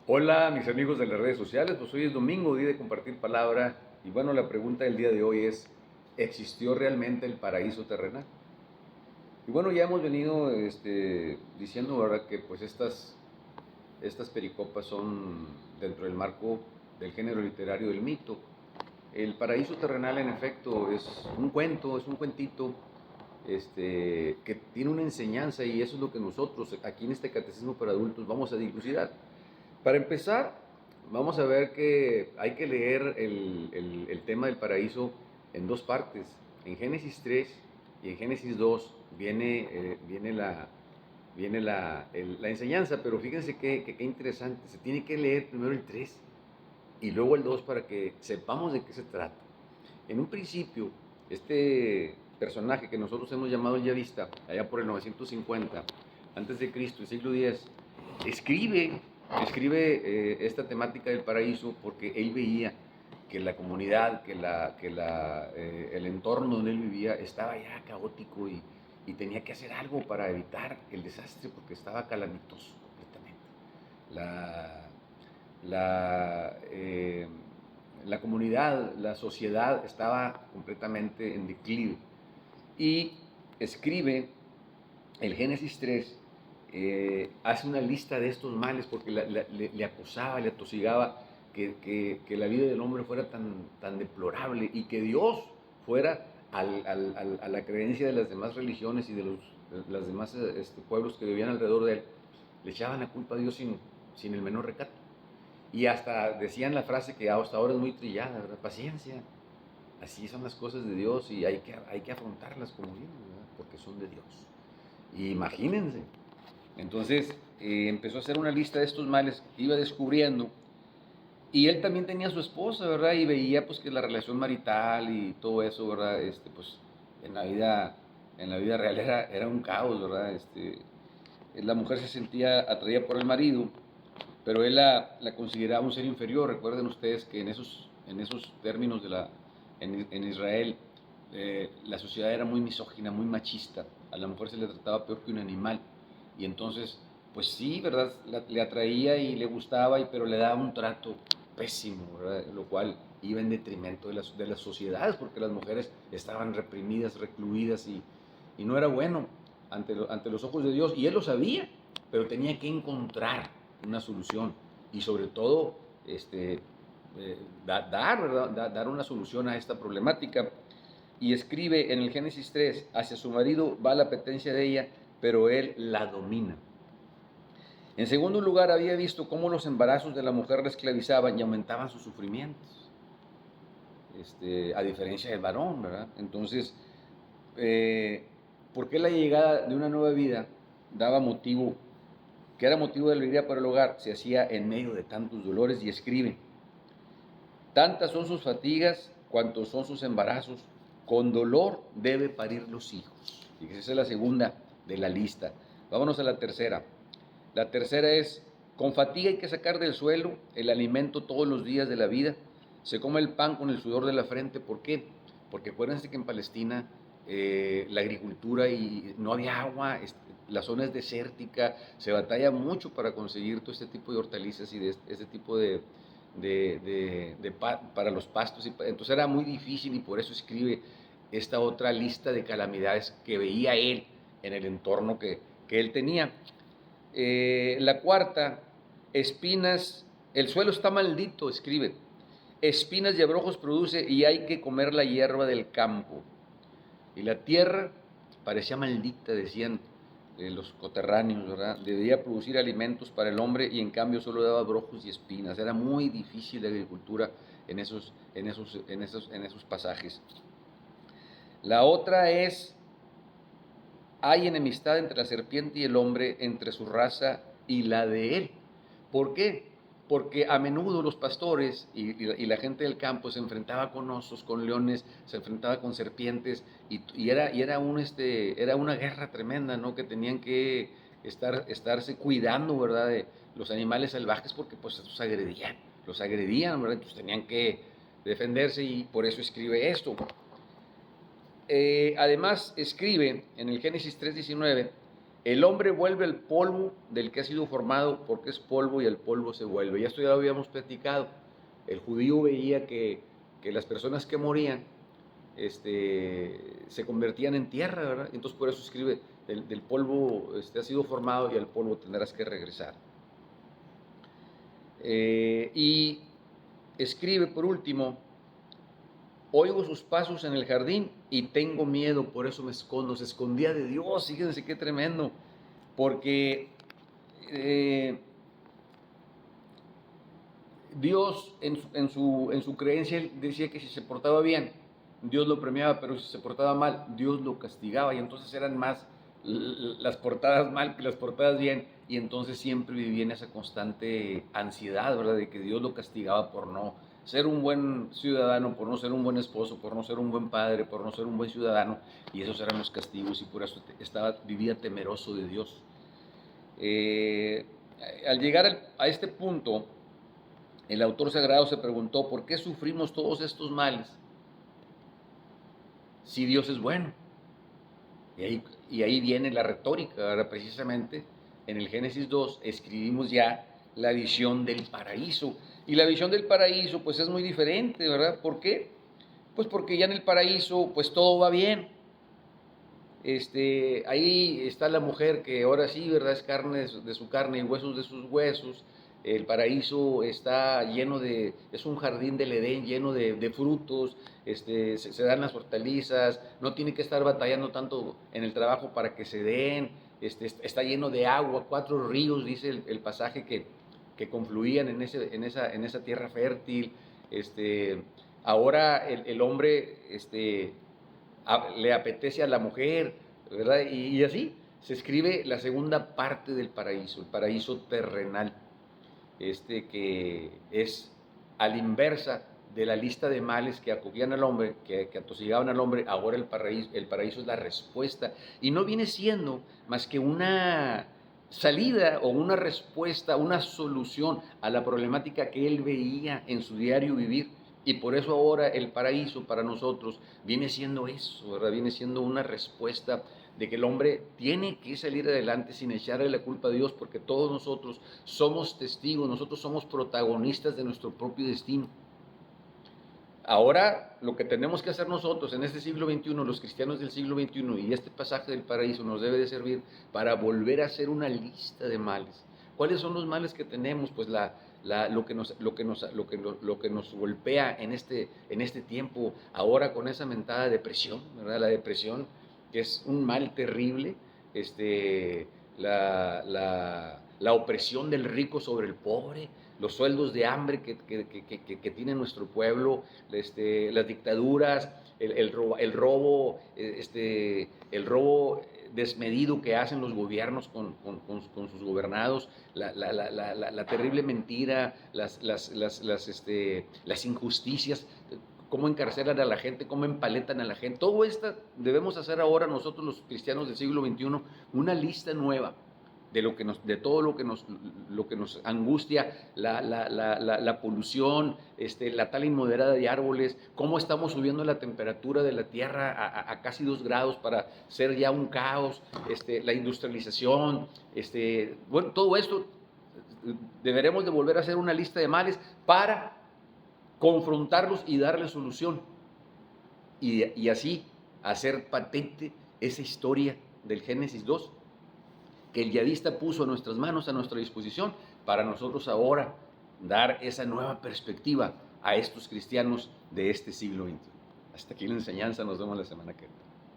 Hola, mis amigos de las redes sociales, pues hoy es domingo, día de compartir palabra. Y bueno, la pregunta del día de hoy es, ¿existió realmente el paraíso terrenal? Y bueno, ya hemos venido diciendo, ¿verdad?, que pues estas pericopas son dentro del marco del género literario del mito. El paraíso terrenal, en efecto, es un cuento, es un cuentito que tiene una enseñanza, y eso es lo que nosotros aquí en este Catecismo para Adultos vamos a dilucidar. Para empezar, vamos a ver que hay que leer el tema del paraíso en dos partes. En Génesis 3 y en Génesis 2 viene la enseñanza, pero fíjense qué interesante. Se tiene que leer primero el 3 y luego el 2 para que sepamos de qué se trata. En un principio, este personaje que nosotros hemos llamado el Yavista, allá por el 950, antes de Cristo, el siglo X, escribe, escribe esta temática del paraíso porque él veía que la comunidad, el entorno donde él vivía estaba ya caótico y tenía que hacer algo para evitar el desastre porque estaba calamitoso completamente. La, la, eh, la comunidad, la sociedad estaba completamente en declive. Y escribe el Génesis 3, hace una lista de estos males porque le acosaba, le atosigaba que la vida del hombre fuera tan deplorable y que Dios fuera a la creencia de las demás religiones y de los demás pueblos que vivían alrededor de él, le echaban la culpa a Dios sin el menor recato. Y hasta decían la frase que hasta ahora es muy trillada, ¿verdad? Paciencia. Así son las cosas de Dios y hay que afrontarlas como vienen, ¿verdad? Porque son de Dios. Y imagínense. Entonces empezó a hacer una lista de estos males que iba descubriendo. Y él también tenía a su esposa, ¿verdad? Y veía pues que la relación marital y todo eso, ¿verdad? Pues en la vida real era un caos, ¿verdad? La mujer se sentía atraída por el marido, pero él la consideraba un ser inferior. Recuerden ustedes que en esos términos en Israel, la sociedad era muy misógina, muy machista. A la mujer se le trataba peor que un animal. Y entonces, pues sí, ¿verdad? Le atraía y le gustaba, pero le daba un trato pésimo, ¿verdad? Lo cual iba en detrimento de las sociedades, porque las mujeres estaban reprimidas, recluidas, y no era bueno ante los ojos de Dios. Y él lo sabía, pero tenía que encontrar una solución y sobre todo dar una solución a esta problemática. Y escribe en el Génesis 3, hacia su marido va la apetencia de ella, pero él la domina. En segundo lugar, había visto cómo los embarazos de la mujer la esclavizaban y aumentaban sus sufrimientos, a diferencia del varón, ¿verdad? Entonces, ¿por qué la llegada de una nueva vida daba motivo, que era motivo de alegría para el hogar, se hacía en medio de tantos dolores? Y escribe: tantas son sus fatigas cuantos son sus embarazos, con dolor debe parir los hijos. Fíjese, esa es la segunda de la lista. Vámonos a la tercera. La tercera es: con fatiga hay que sacar del suelo el alimento todos los días de la vida. Se come el pan con el sudor de la frente. ¿Por qué? Porque acuérdense que en Palestina la agricultura y no había agua, la zona es desértica, se batalla mucho para conseguir todo este tipo de hortalizas y de este tipo para los pastos. Entonces era muy difícil y por eso escribe esta otra lista de calamidades que veía él en el entorno que él tenía. La cuarta, espinas, el suelo está maldito, escribe. Espinas y abrojos produce y hay que comer la hierba del campo. Y la tierra parecía maldita, decían los coterráneos, ¿verdad? Debía producir alimentos para el hombre y en cambio solo daba abrojos y espinas. Era muy difícil la agricultura en esos pasajes. La otra es: hay enemistad entre la serpiente y el hombre, entre su raza y la de él. ¿Por qué? Porque a menudo los pastores y la gente del campo se enfrentaba con osos, con leones, se enfrentaba con serpientes, y era una guerra tremenda, ¿no? Que tenían que estarse cuidando, ¿verdad? De los animales salvajes, porque pues los agredían, ¿verdad? Entonces tenían que defenderse, y por eso escribe esto. Además escribe en el Génesis 3:19 El hombre vuelve al polvo del que ha sido formado, porque es polvo y al polvo se vuelve. Y esto ya lo habíamos platicado. El judío veía que las personas que morían se convertían en tierra, ¿verdad? Entonces por eso escribe, del polvo ha sido formado y al polvo tendrás que regresar. Y escribe por último, oigo sus pasos en el jardín y tengo miedo, por eso me escondo. Se escondía de Dios, fíjense qué tremendo, porque Dios en su creencia él decía que si se portaba bien, Dios lo premiaba, pero si se portaba mal, Dios lo castigaba, y entonces eran más las portadas mal que las portadas bien, y entonces siempre vivía en esa constante ansiedad, ¿verdad? De que Dios lo castigaba por no ser un buen ciudadano, por no ser un buen esposo, por no ser un buen padre, por no ser un buen ciudadano, y esos eran los castigos, y por eso vivía temeroso de Dios. Al llegar a este punto, el autor sagrado se preguntó, ¿por qué sufrimos todos estos males si Dios es bueno? Y ahí viene la retórica, ¿verdad? Precisamente en el Génesis 2 escribimos ya la visión del paraíso. Y la visión del paraíso pues es muy diferente, ¿verdad? ¿Por qué? Pues porque ya en el paraíso pues todo va bien. Ahí está la mujer que ahora sí, ¿verdad? Es carne de su carne y huesos de sus huesos. El paraíso está lleno es un jardín del Edén lleno de frutos, se dan las hortalizas, no tiene que estar batallando tanto en el trabajo para que se den, está lleno de agua, 4 ríos, dice el pasaje que confluían en esa tierra fértil. Ahora el hombre, le apetece a la mujer, ¿verdad? Y así se escribe la segunda parte del paraíso, el paraíso terrenal, que es a la inversa de la lista de males que acogían al hombre, que atosigaban al hombre. Ahora el paraíso es la respuesta, y no viene siendo más que una salida o una respuesta, una solución a la problemática que él veía en su diario vivir. Y por eso ahora el paraíso para nosotros viene siendo eso, ¿verdad? Viene siendo una respuesta de que el hombre tiene que salir adelante sin echarle la culpa a Dios, porque todos nosotros somos testigos, nosotros somos protagonistas de nuestro propio destino. Ahora lo que tenemos que hacer nosotros en este siglo XXI, los cristianos del siglo XXI, y este pasaje del paraíso nos debe de servir para volver a hacer una lista de males. ¿Cuáles son los males que tenemos? Pues lo que nos golpea en este tiempo, ahora con esa mentada depresión, ¿verdad? La depresión, que es un mal terrible, la opresión del rico sobre el pobre, los sueldos de hambre que tiene nuestro pueblo, las dictaduras, el robo desmedido que hacen los gobiernos con sus gobernados, la terrible mentira, las injusticias, cómo encarcelan a la gente, cómo empaletan a la gente. Todo esto debemos hacer ahora nosotros los cristianos del siglo XXI, una lista nueva de todo lo que nos angustia, la polución, la tala inmoderada de árboles, cómo estamos subiendo la temperatura de la tierra a casi 2 grados para ser ya un caos, la industrialización, bueno, todo esto deberemos de volver a hacer una lista de males para confrontarlos y darle solución, y así hacer patente esa historia del Génesis 2 que el yadista puso a nuestras manos, a nuestra disposición, para nosotros ahora dar esa nueva perspectiva a estos cristianos de este siglo XXI. Hasta aquí la enseñanza, nos vemos la semana que viene.